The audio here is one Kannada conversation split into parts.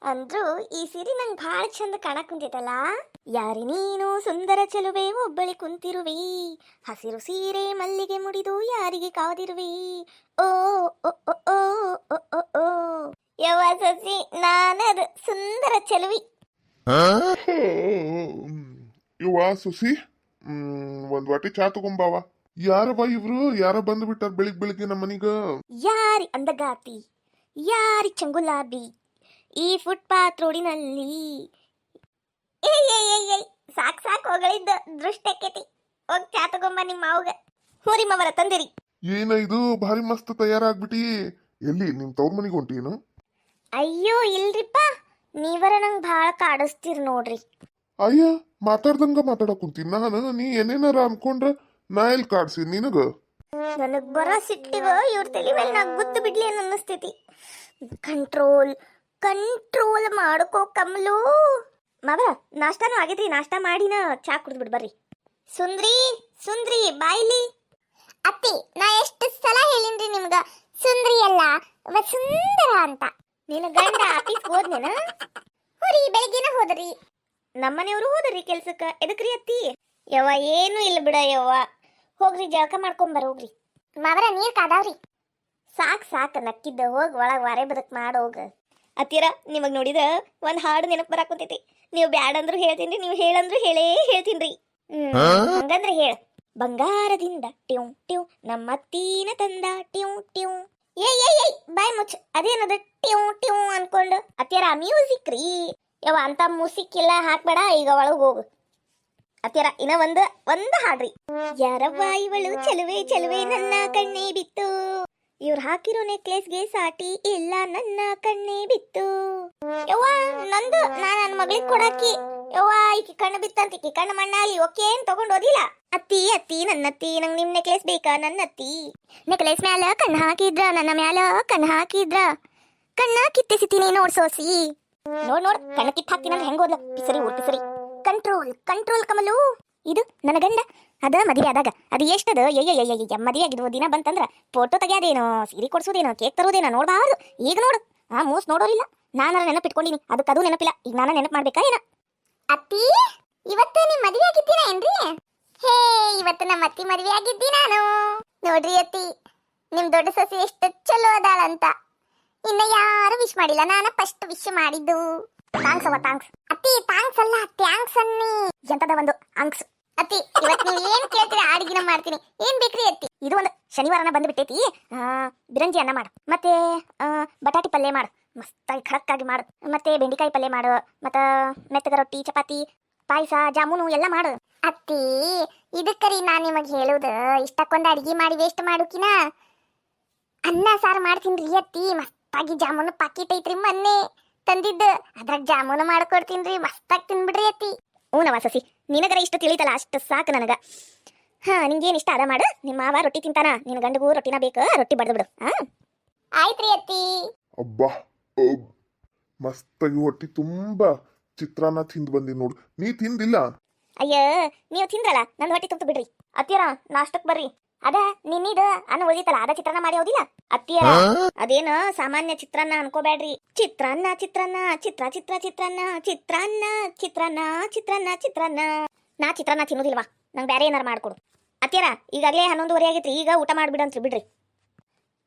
ಅಂದ್ರು ಈ ಸೀರೆ ನಂಗೆ ಭಾಳ ಚಂದ ಕಾಣಕ್ ಕುಂತೈತಲ್ಲ. ಯಾರಿ ನೀನು ಸುಂದರ ಚೆಲುವೆ ಒಬ್ಬಳಿ ಕುಂತಿರುವಿ, ಹಸಿರು ಸೀರೆ ಮಲ್ಲಿಗೆ ಮುಡಿದು ಯಾರಿಗೆ ಕಾದಿರುವಿ. ಓ ಓ ಓ ಓ ಓ ಓ ಓ ಯವ್ವ ಸಸಿ ನಾನದು ಸುಂದರ ಚೆಲುವಿ. ಇವ ಸುಸಿ ಒಂದ್ ವಾಟಿ ಚಾ ತಗೊಂಬಾವ. ಯಾರವ ಇವ್ರು? ಯಾರ ಬಂದು ಬಿಟ್ಟಾರ ಬೆಳಿಗ್ಗೆ ನಮ್ಮ ಮನಿಗ? ಯಾರಿ ಅಂದಗಾತಿ, ಯಾರಿ ಚಂಗುಲಾಬಿ ಈ ಫುಟ್ಪಾತ್ ರೋಡಿನಲ್ಲಿ. ಸಾಕ್ ಸಾಕ್ ಹೊಗಳಿದ್ದ ದೃಷ್ಟಕ್ಕೇತಿ. ಹೋಗ್ ಚಾ ತಗೊಂಬ ನಿಮ್ಮ ಮಾವಗ. ಹೋರಿ ಮಾವರ ತಂದಿರಿ. ಏನ ಇದು ಭಾರಿ ಮಸ್ತ್ ತಯಾರಾಗ್ಬಿಟ್ಟಿ. ಎಲ್ಲಿ ನಿಮ್ ತವ್ರ ಮನಿಗೆ ಹೊಂಟೀನು? ಅಯ್ಯೋ ಇಲ್ರಿಪ್ಪ, ನೀವರ ನಂಗೆ ಭಾಳ ಕಾಡಿಸ್ತೀರಿ ನೋಡ್ರಿ. ಅಯ್ಯ ಮಾತಾಡ್ದಂಗ ಮಾತಾಡಕ್ ಕುಂತೀನಿ ನಾನು. ನೀ ಏನೇನಾರ ಅನ್ಕೊಂಡ್ರ ನಾ ಎಲ್ಲಿ ಕಾಡ್ಸಿ ನಿನಗ? ನನಗ್ ಬರೋ ಸಿಟ್ಟಿಗ ಇವ್ರ ತಲೆ ಮೇಲೆ ನಾ ಗುದ್ದು ಬಿಡ್ಲಿ ಅನ್ನೋ ಅನ್ನಿಸ್ತೈತಿ. ಕಂಟ್ರೋಲ್ ಕಂಟ್ರೋಲ್ ಮಾಡ್ಕೋ ಕಮಲು. ಮಾವ ನಾಷ್ಟಾನು ಆಗೈತಿ, ನಾಷ್ಟಾ ಮಾಡಿನ ಚಾ ಕುಡ್ದು ಬಿಡ್ ಬರ್ರಿ. ಸುಂದ್ರಿ ಸುಂದ್ರಿ ಬಾಯ್ಲಿ. ಅತ್ತಿ ನಾ ಎಷ್ಟು ಸಲ ಹೇಳಿನ್ರಿ ನಿಮ್ಗ ಸುಂದ್ರಿ ಅಲ್ಲ ವಸುಂದರ ಅಂತ. ನಿನ್ನ ಗಂಡ ಆಫೀಸ್ ಹೋದ್ನೇನ? ಹೋರಿ ಬೆಳಗ್ಗೆನ ಹೋದ್ರಿ. ನಮ್ಮನೆಯವರು ಹೋದ್ರಿ ಕೆಲ್ಸಕ್ಕ. ಎದಕ್ರಿ ಅತ್ತಿ? ಯವ್ವ ಏನು ಇಲ್ಲ ಬಿಡ ಯವ್ವ. ಹೋಗ್ರಿ ಜಳಕ ಮಾಡ್ಕೊಂಬರ ಹೋಗ್ರಿ. ಮಾವರ ನೀರ್ ಕಾದಾವ್ರಿ. ಸಾಕ್ ಸಾಕ್ ನಕ್ಕಿದ್ದ, ಹೋಗ್ ಒಳಗ್ ವಾರೆ ಬದಕ್ ಮಾಡೋಗ. ಅತ್ತೀರ ನಿಮಗ್ ನೋಡಿದ್ರ ಒಂದ್ ಹಾಡು ನೆನಪು ಬರಾಕುಂತೈತಿ. ನೀವು ಬ್ಯಾಡಂದ್ರು ಹೇಳ್ತೀನಿ, ನೀವು ಹೇಳಂದ್ರು ಹೇಳೇ ಹೇಳ್ತೀನ್ರಿ. ಹಂಗಂದ್ರೆ ಹೇಳ. ಬಂಗಾರದಿಂದ ಟ್ಯೂ ಟ್ಯೂ ನಮ್ಮ ಅತ್ತೀನ ತಂದ ಟ್ಯೂ ಟ್ಯೂ. ಏಯ್ ಬಾಯ್ ಮುಚ್ಚ. ಅದೇನದ ಟ್ಯೂ ಟ್ಯೂ ಅನ್ಕೊಂಡು? ಅತ್ತೀರ ಮ್ಯೂಸಿಕ್ ರೀ ಯವ್ವ, ಅಂತ ಮ್ಯೂಸಿಕ್ ಎಲ್ಲ ಹಾಕ್ಬೇಡ. ಈಗ ಒಳಗ್ ಹೋಗು. ಅತ್ತೀರ ಇನ್ನ ಒಂದು ಹಾಡ್ರಿ. ಯಾರವ್ವ ಇವಳು ಚೆಲುವೆ ಚೆಲುವೆ ನನ್ನ ಕಣ್ಣೇ ಬಿತ್ತು, ಇವ್ರು ಹಾಕಿರೋ ನೆಕ್ಲೆಸ್ಗೆ ಸಾಟಿ ಇಲ್ಲ ನನ್ನ ಕಣ್ಣೇ ಬಿತ್ತು. ಯವ್ವ ನಂದು ನಾ ನನ್ನ ಮಗಳಿಗೆ ಕೊಡಾಕಿ. ಯವ್ವ ಈಕಿ ಕಣ್ಣು ಬಿತ್ತಂತ ಈಕಿ ಕಣ್ಣು ಮಣ್ಣಾಲಿ ಓಕೆ ಏನ್ ತಗೊಂಡ್ ಓದಿಲ್ಲ. ಅತ್ತಿ ಅತ್ತಿ ನನ್ನತ್ತಿ ನಂಗೆ ನಿಮ್ ನೆಕ್ಲೆಸ್ ಬೇಕಾ ನನ್ನತ್ತಿ? ನೆಕ್ಲೆಸ್ ಮ್ಯಾಲ ಕಣ್ಣು ಹಾಕಿದ್ರ, ನನ್ನ ಮ್ಯಾಲ ಕಣ್ಣು ಹಾಕಿದ್ರ ಕಣ್ಣ ಕಿತ್ತಿಸಿತೀನಿ ನೋಡ್ಸೋಸಿ. ನೋಡ್ ಕಣ್ಣು ಕಿತ್ತು ಹಾಕ್ತೀನಿ ಅಂದ್ರೆ ಹೆಂಗ್ ಹೋದ್ಲ ಪಿಸರಿ ಊರ್ ಪಿಸರಿ. Control control ಕಮಲು. ಇದು ನನ್ನ ಗಂಡ ಅದ ಮದುವೆ ಆದಾಗ ಅದು ಎಷ್ಟದ ಮದುವೆ ಆಗಿದ್ವು ದಿನ ಬಂತಂದ್ರ ಫೋಟೋ ತೆಗ್ಯಾದೇನೋ, ಸೀರೆ ಕೊಡ್ಸೋದೇನೋ, ಕೇಕ್ ತರೋದೇನೋ ನೋಡ್ಬಾರ್ದು. ಈಗ ನೋಡು ಆ ಮೂಸ್ ನೋಡೋರಿಲ್ಲ. ನಾನಾರ ನೆನಪಿಟ್ಕೊಂಡಿನಿ, ಅದಕ್ಕೆ ಅದು ನೆನಪಿಲ್ಲ. ಈಗ ನಾನು ನೆನಪು ಮಾಡ್ಬೇಕಾ ಏನ? ಅತ್ತಿ ಇವತ್ತು ನಿಮ್ ಮದುವೆ ಆಗಿದ್ದೀನ ಏನ್ರಿ? ಹೇ ಇವತ್ತು ನಮ್ಮ ಅತ್ತಿ ಮದುವೆ ಆಗಿದ್ದಿ ನಾನು. ನೋಡ್ರಿ ಅತ್ತಿ ನಿಮ್ ದೊಡ್ಡ ಸೊಸೆ ಎಷ್ಟು ಚಲೋ ಅದಾಳಂತ. ಇನ್ನ ಯಾರು ವಿಶ್ ಮಾಡಿಲ್ಲ, ನಾನ ಫಸ್ಟ್ ವಿಶ್ ಮಾಡಿದ್ದು. ಥ್ಯಾಂಕ್ಸ್ ಅವ್ವ ಥ್ಯಾಂಕ್ಸ್. ಅತ್ತಿ ಥ್ಯಾಂಕ್ಸ್ ಅಲ್ಲ ಥ್ಯಾಂಕ್ಸ್ ಅನ್ನಿ. ಎಂತದ ಒಂದು ಅಂಕ್ಸ್. ಅತ್ತಿ ಇವತ್ತು ನೀವು ಏನ್ ಕೇಳ್ತೀರಿ ಅಡಿಗೆನ ಮಾಡ್ತೀನಿ. ಏನ್ ಬೇಕ್ರಿ ಅತ್ತಿ? ಇದು ಒಂದು ಶನಿವಾರನ ಬಂದು ಬಿಟ್ಟೈತಿ. ಬಿರಂಜಿ ಅನ್ನ ಮಾಡು, ಮತ್ತೆ ಬಟಾಟಿ ಪಲ್ಯ ಮಾಡು, ಮಸ್ತಾಗಿ ಖಡಕ್ಕಾಗಿ ಮಾಡು, ಮತ್ತೆ ಬೆಂಡಿಕಾಯಿ ಪಲ್ಯ ಮಾಡು, ಮತ್ತ ಮೆತ್ತಗ ರೊಟ್ಟಿ ಚಪಾತಿ ಪಾಯಸ ಜಾಮೂನು ಎಲ್ಲ ಮಾಡು. ಅತ್ತಿ ಇದಕ್ಕರಿ ನಾನ್ ನಿಮಗ್ ಹೇಳುದು, ಇಷ್ಟಕ್ಕೊಂದು ಅಡಿಗೆ ಮಾಡಿ ವೇಸ್ಟ್ ಮಾಡುಕಿನ ಅನ್ನ ಸಾರು ಮಾಡ್ತೀನಿ ಅತ್ತಿ. ಮಸ್ತಾಗಿ ಜಾಮೂನು ಪಾಕಿಟ್ ಐತ್ರಿ ಮೊನ್ನೆ ತಂದಿದ್ದ, ಅದ್ರಾಗ ಜಾಮೂನು ಮಾಡ್ಕೊಡ್ತೀನಿ. ಮಸ್ತಾಗಿ ತಿನ್ಬಿಡ್ರಿ ಅತ್ತಿ. ಹ್ಞೂನವ ಸಸಿ, ನಿನಗರ ಇಷ್ಟು ತಿಳಿತಲ್ಲ ಅಷ್ಟು ಸಾಕು ನನಗ. ನಿಂಗೇನು ಇಷ್ಟ ಅದ ಮಾಡು. ನಿಮ್ಮ ಮಾವ ರೊಟ್ಟಿ ತಿಂತಾನ, ನಿನ್ನ ಗಂಡಗೂ ರೊಟ್ಟಿನ ಬೇಕು, ರೊಟ್ಟಿ ಬಡ್ದು ಬಿಡು. ಆಯ್ತ್ರಿ ಅತ್ತಿ. ಅಬ್ಬಾ ಮಸ್ತಾಗಿ ಹೊಟ್ಟಿ ತುಂಬಾ ಚಿತ್ರಾನ್ನ ತಿಂದು ಬಂದಿ ನೋಡು. ನೀ ತಿಂದಿಲ್ಲ? ಅಯ್ಯ ನೀವು ತಿಂದ್ರಲ್ಲ, ನನ್ನ ಹೊಟ್ಟಿ ತುಂಬ ಬಿಡ್ರಿ. ಅತ್ತಿಯರ ನಾಷ್ಟಕ್ ಬರ್ರಿ. ಅದ ನಿನ್ನಿದ ಅನ್ನ ಉಳಿದಿತ್ತಲ್ಲ, ಅದ ಚಿತ್ರಾನ್ನ ಮಾಡಿ ಹೋದಿಲ್ಲ ಅತ್ತಿಯರ. ಅದೇನು ಸಾಮಾನ್ಯ ಚಿತ್ರಾನ್ನ ಅನ್ಕೋಬೇಡ್ರಿ. ಚಿತ್ರಾನ್ನ ಚಿತ್ರಾನ್ನ ಚಿತ್ರ ಚಿತ್ರ ಚಿತ್ರಾನ್ನ ಚಿತ್ರಾನ್ನ ಚಿತ್ರಾನ್ನ ಚಿತ್ರಾನ್ನ ಚಿತ್ರಾನ್ನ. ನಾ ಚಿತ್ರಾನ್ನ ತಿನ್ನೋದಿಲ್ವಾ, ನಂಗೆ ಬೇರೆ ಏನಾರು ಮಾಡ್ಕೊಡು. ಅತ್ತಿಯರ ಈಗಾಗಲೇ 11:30 ಆಗೈತ್ರಿ, ಈಗ ಊಟ ಮಾಡ್ಬಿಡಂತ್ರಿ ಬಿಡ್ರಿ.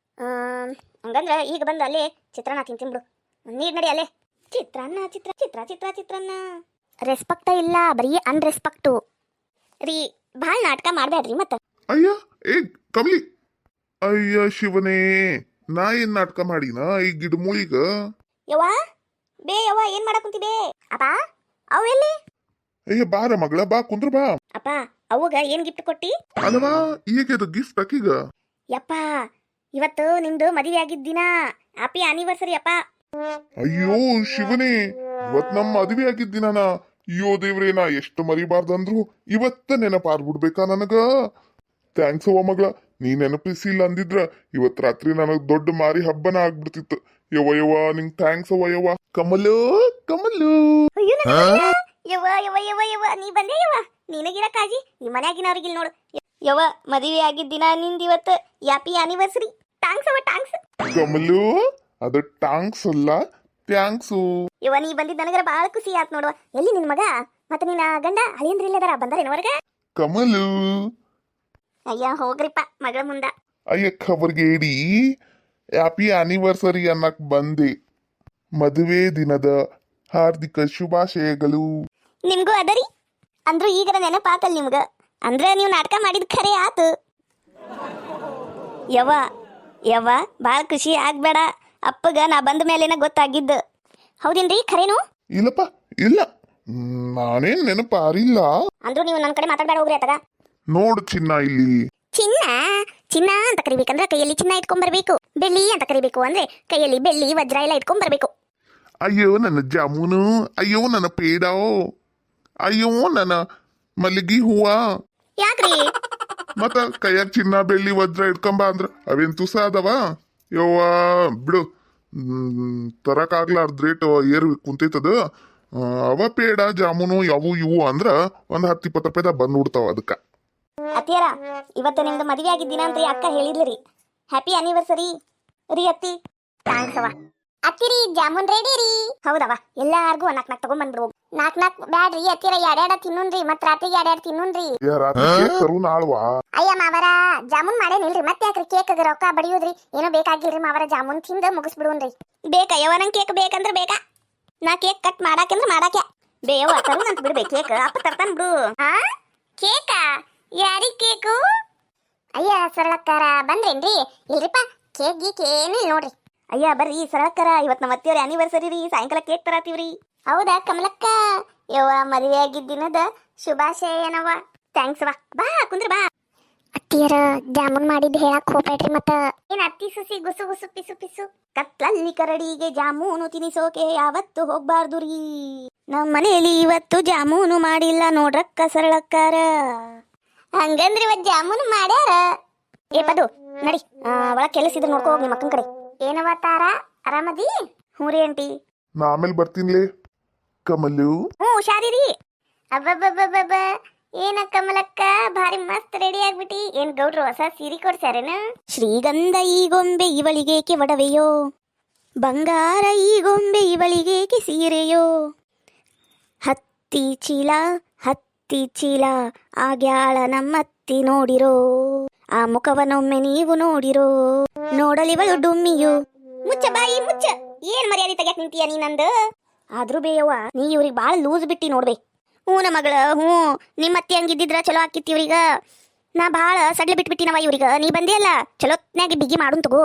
ಹಂಗಂದ್ರೆ ಈಗ ಬಂದು ಅಲ್ಲೇ ಚಿತ್ರಾನ್ನ ತಿಂತೀನಿ ಬಿಡು. ನೀರ್ ನಡಿ ಅಲ್ಲೇ. ಚಿತ್ರಾನ್ನ ಚಿತ್ರ ಚಿತ್ರ ಚಿತ್ರ ಚಿತ್ರಾನ್ನ. ರೆಸ್ಪೆಕ್ಟ ಇಲ್ಲ, ಬರೀ ಅನ್ರೆಸ್ಪೆಕ್ಟು ರೀ. ಭಾಳ ನಾಟಕ ಮಾಡ್ಬೇಡ್ರಿ ಮತ್ತ. ಅಯ್ಯ ಏ ಕಮಲಿ, ಅಯ್ಯ ಶಿವನೇ, ನಾ ಏನ್ ನಾಟಕ ಮಾಡಿನ ಈ ಗಿಡಮೂಳಿಗ? ಯವ್ವ ಬೇ ಯವ್ವ ಏನ್ ಮಾಡಕ್ ಕುಂತಿಬೇ? ಅಪ್ಪ ಅವು ಎಲ್ಲಿ? ಅಯ್ಯ ಬಾರ ಮಗಳ, ಬಾ ಕುಂದ್ರ ಬಾ. ಅಪ್ಪ ಅವಗ ಏನ್ ಗಿಫ್ಟ್ ಕೊಟ್ಟಿ? ಅಲ್ವಾ ಈಗ ಅದು ಗಿಫ್ಟ್ ಅಕ್ಕಿಗ. ಯಪ್ಪ ಇವತ್ತು ನಿಮ್ದು ಮದುವೆ ಆಗಿದ್ದ ದಿನ, ಹ್ಯಾಪಿ ಆನಿವರ್ಸರಿ ಅಪ್ಪ. ಅಯ್ಯೋ ಶಿವನೇ, ಇವತ್ ನಮ್ಮ ಮದುವೆ ಆಗಿದ್ದಿನ. ಅಯ್ಯೋ ದೇವ್ರೇ, ನಾ ಎಷ್ಟು ಮರಿಬಾರ್ದಂದ್ರು ಇವತ್ತ ನೆನಪಾರ್ಬಿಡ್ಬೇಕಾ ನನಗ? ಥ್ಯಾಂಕ್ಸ್ ಅವ್ವ ಮಗಳ, ನೀ ನೆನಪಿಸಿಲ್ಲ ಅಂದಿದ್ರ ಇವತ್ ರಾತ್ರಿ ನನಗ್ ದೊಡ್ಡ ಮಾರಿ ಹಬ್ಬನ ಆಗ್ಬಿಡ್ತಿತ್ತು. ಯವ್ವ ನಿಂಗ್ ಥ್ಯಾಂಕ್ಸ್ ಅವ್ವ ಯವ್ವ. ಕಮಲು ಕಮಲು. ಯವ್ವ ಯವ್ವ ಯವ್ವ ಯವ್ವ ನೀ ಬಂದೆ ಯವ್ವ. ನಿನಗಿರ ಕಾಜಿ ಈ ಮನ್ಯಾಗಿನವ್ರಿಗಿಲ್ ನೋಡು. ಯವ್ವ ಮದುವೆ ಆಗಿದ್ದಿನ ನಿಂದ ಇವತ್ತು ಹ್ಯಾಪಿ ಆನಿವರ್ಸರಿ. ಥ್ಯಾಂಕ್ಸ್ ಅವ್ವ ಥ್ಯಾಂಕ್ಸ್. ಕಮಲು, ಅದು ಟಾಂಕ್ಸ್ ಅಲ್ಲ, ಥ್ಯಾಂಕ್ಸು. ಇವ ನೀ ಬಂದಿದ್ದ ನನಗರ ಬಾಳ ಖುಷಿ ಆತ್ ನೋಡುವ. ಎಲ್ಲಿ ನಿನ್ ಮಗ ಮತ್ತೆ ನಿನ್ನ ಗಂಡ ಅಳಿಯಂದ್ರ ಇಲ್ಲದಾರ ಬಂದಾರೇನು ಹೊರಗ? ಕಮಲು ಅಯ್ಯ ಹೋಗ್ರಿಪ್ಪ ಮಗಳ ಮುಂದ. ಅಯ್ಯ ಖಬರ್ಗೇಡಿ ಹ್ಯಾಪಿ ಆನಿವರ್ಸರಿ ಅನ್ನಕ್ ಬಂದೆ. ಮದುವೆ ದಿನದ ಹಾರ್ದಿಕ ಶುಭಾಶಯಗಳು. ನಿಮ್ಗೂ ಅದರಿ ಅಂದ್ರು ಈಗರ ನೆನಪಾತಲ್ ನಿಮ್ಗ. ಅಂದ್ರೆ ನೀವು ನಾಟಕ ಮಾಡಿದ್ ಖರೆ ಆತು. ಯವ್ವ ಭಾಳ ಖುಷಿ ಆಗ್ಬೇಡ. ಅಪ್ಪಗ ನಾ ಬಂದ ಮೇಲೇನ ಗೊತ್ತಾಗಿದ್ದು. ಹೌದೇನ್ರಿ ಖರೇನು? ಇಲ್ಲಪ್ಪ ಇಲ್ಲ, ನಾನೇನ್ ನೆನಪಾರಿಲ್ಲ. ಅಂದ್ರು ನೀವು ನನ್ನ ಕಡೆ ಮಾತಾಡ್ಬೇಡ ಹೋಗ್ರಿ ಆತಗ. ನೋಡು ಚಿನ್ನ, ಇಲ್ಲಿ ಚಿನ್ನ ಅಂತ ಕರಿಬೇಕಂದ್ರೆ ಕೈಯಲ್ಲಿ ಚಿನ್ನ ಇಟ್ಕೊಂಡ್ ಬರ್ಬೇಕು. ಬೆಳ್ಳಿ ಅಂತ ಕರಿಬೇಕು ಅಂದ್ರೆ ಕೈಯಲ್ಲಿ ಬೆಳ್ಳಿ ವಜ್ರ ಎಲ್ಲ ಇಟ್ಕೊಂಡ್ ಬರ್ಬೇಕು. ಅಯ್ಯೋ ನನ್ನ ಜಾಮೂನು, ಅಯ್ಯೋ ನನ್ನ ಪೇಡ, ಅಯ್ಯೋ ನನ್ನ ಮಲ್ಲಿಗೆ ಹೂವ. ಯಾಕ್ರಿ? ಮತ್ತ ಕೈಯಾಗ ಚಿನ್ನ ಬೆಳ್ಳಿ ವಜ್ರ ಇಟ್ಕೊಂಬ ಅಂದ್ರ ಅವೇನ್ ತುಸ ಅದಾವ? ಯವ್ವ ಬಿಡು, ತರಕಾಗ್ಲಾರ್ದ ರೇಟ್ ಏರ್ ಕುಂತೈತದ. ಅವ ಪೇಡ ಜಾಮೂನು ಯಾವು ಇವು ಅಂದ್ರ ಒಂದ್ 10-20 ರೂಪಾಯಿದಾಗ ಬಂದ್ಬಿಡ್ತಾವ. ಅದಕ್ಕ ಅತ್ತಿಯರ ಇವತ್ತು ನಿಮ್ದು ಮದುವೆ ಆಗಿದ್ದಿನ ಅಂತ ಅಕ್ಕ ಹೇಳಿದ್ರಿ. ಹ್ಯಾಪಿ ಆನಿವರ್ಸರಿ ರೀ ಅತ್ತಿ. ಥ್ಯಾಂಕ್ಸ್ ಅವ. ಅತ್ತಿರಿ ಜಾಮೂನ್ ರೆಡಿ ರೀ. ಹೌದವ, ಎಲ್ಲಾರ್ಗು ನಾಕ್ ತಗೊಂಡ್ ಬಂದ್ಬಿಡು. ನಾಕ್ ಬ್ಯಾಡ್ರಿ ಅತ್ತಿರ, ಎರಡೆರಡ ತಿನ್ನುನ್ರಿ. ಮತ್ ರಾತ್ರಿಗೆ ಎರಡೆರಡು ತಿನ್ನುನ್ರಿ. ನಾಳ್ವಾ ಅಯ್ಯ ಮಾವರ ಜಾಮೂನ್ ಮಾಡೇನಿಲ್ರಿ, ಮತ್ತೆ ಯಾಕ್ರಿ ಕೇಕ್ ರೊಕ್ಕ ಬಡಿಯೋದ್ರಿ? ಏನೋ ಬೇಕಾಗಿಲ್ರಿ ಮಾವರ, ಜಾಮೂನ್ ತಿಂದ ಮುಗಿಸ್ಬಿಡುನ್ರಿ. ಬೇಕಯ್ಯವ ನಂಗೆ ಕೇಕ್ ಬೇಕಂದ್ರ ಬೇಕಾ? ನಾ ಕೇಕ್ ಕಟ್ ಮಾಡಾಕಂದ್ರ ಮಾಡಾಕೆ ಬೇಯವ್ವ ತರುನ್ ಅಂತ ಬಿಡ್ಬೇಕು. ಕೇಕ್ ಅಪ್ಪ ತರ್ತಾನ ಬಿಡು. ಕೇಕ ಯಾರಿಗ್ ಕೇಕು? ಅಯ್ಯ ಸರಳಕ್ಕಾರ ಬಂದ್ರೇನ್ರಿ? ಇಲ್ರಿಪ್ಪ ಕೇಕ್ ಗೀಕ್ ಏನಿಲ್ಲ ನೋಡ್ರಿ. ಅಯ್ಯ ಬರ್ರಿ ಸರಳಕ್ಕರ, ಇವತ್ ನಮ್ಮ ಅತ್ತಿಯವ್ರ ಆನಿವರ್ಸರಿ ರೀ. ಸಾಯಂಕಾಲ ಕೇಕ್ ತರಾತೀವ್ರಿ. ಹೌದಾ ಕಮಲಕ್ಕ? ಯವ್ವ ಮದುವೆ ಆಗಿದ್ದ ದಿನದ ಶುಭಾಶಯ ಏನವ. ಥ್ಯಾಂಕ್ಸ್ ವಾ. ಬಾ ಕುಂದ್ರ ಬಾ. ಅತ್ತಿಯರ ಜಾಮೂನ್ ಮಾಡಿದ್ ಹೇಳಕ್ ಹೋಗ್ಬೇಡ್ರಿ. ಮತ್ತ ಏನ್ ಅತ್ತಿ ಸುಸಿ ಗುಸು ಗುಸು ಪಿಸು ಪಿಸು ಕತ್ಲಲ್ಲಿ ಕರಡಿಗೆ ಜಾಮೂನು ತಿನಿಸೋಕೆ ಯಾವತ್ತು ಹೋಗ್ಬಾರ್ದು ರೀ. ನಮ್ಮ ಮನೇಲಿ ಇವತ್ತು ಜಾಮೂನು ಮಾಡಿಲ್ಲ ನೋಡ್ರಕ್ಕ ಸರಳಕ್ಕಾರ. ಹಂಗಂದ್ರಿ ಇವತ್ ಜಾಮೂನು ಮಾಡ್ಯಾರ. ಏ ಪದು ನಡಿ, ಒಳಗ್ ಕೆಲಸ ಇದ್ರೆ ನೋಡ್ಕೋ ಹೋಗಿ ನಿಮ್ಮ ಅಕ್ಕನ ಕಡೆ. ಏನವ ತಾರ ಆರಾಮದಿ? ಹ್ಞೂ ರೀ ಆಂಟಿ. ನಾ ಆಮೇಲೆ ಬರ್ತೀನಿಲೇ ಕಮಲು. ಹುಷಾರಿರಿ. ಅಬ್ಬಬ್ಬಬ್ಬಬ್ಬ ಏನ ಕಮಲಕ್ಕ ಭಾರಿ ಮಸ್ತ್ ರೆಡಿ ಆಗ್ಬಿಟ್ಟಿ. ಏನ್ ಗೌಡ್ರು ಹೊಸ ಸೀರೆ ಕೊಡ್ಸ್ಯಾರೇನ? ಶ್ರೀಗಂಧ ಈ ಗೊಂಬೆ ಇವಳಿಗೇಕೆ ಒಡವೆಯೋ, ಬಂಗಾರ ಈ ಗೊಂಬೆ ಇವಳಿಗೇಕೆ ಸೀರೆಯೋ, ಹತ್ತಿ ಚೀಲ ಆಗ್ಯಾಳ ನಮ್ಮತ್ತಿ ನೋಡಿರೋ, ಆ ಮುಖವನ್ನೊಮ್ಮೆ ನೀವು ನೋಡಿರೋ, ನೋಡಲಿವಳು ಡುಮ್ಮಿಯು. ಮುಚ್ಚ ಬಾಯಿ ಮುಚ್ಚ. ಏನ್ ಮರ್ಯಾದೆ ತೆಗ್ಯಾಕ್ ನಿಂತೀಯ ನೀನಂದು? ಆದ್ರೂ ಬೇಯವ್ವ ನೀ ಇವ್ರಿಗೆ ಬಾಳ ಲೂಸ್ ಬಿಟ್ಟಿ ನೋಡ್ಬೇ. ಹ್ಞೂ ನಮ್ಮ ಮಗಳ, ಹ್ಞೂ ನಿಮ್ಮ ಅತ್ತಿ ಹಂಗಿದ್ದಿದ್ರ ಚಲೋ ಆಕಿತ್ತು ಇವ್ರೀಗ. ನಾ ಭಾಳ ಸಡ್ಲ ಬಿಟ್ಬಿಟ್ಟಿನವ ಇವ್ರಿಗೆ. ನೀ ಬಂದಿಯಲ್ಲ ಚಲೋತ್ನಾಗಿ ಬಿಗಿ ಮಾಡುನ್ ತಗೋ.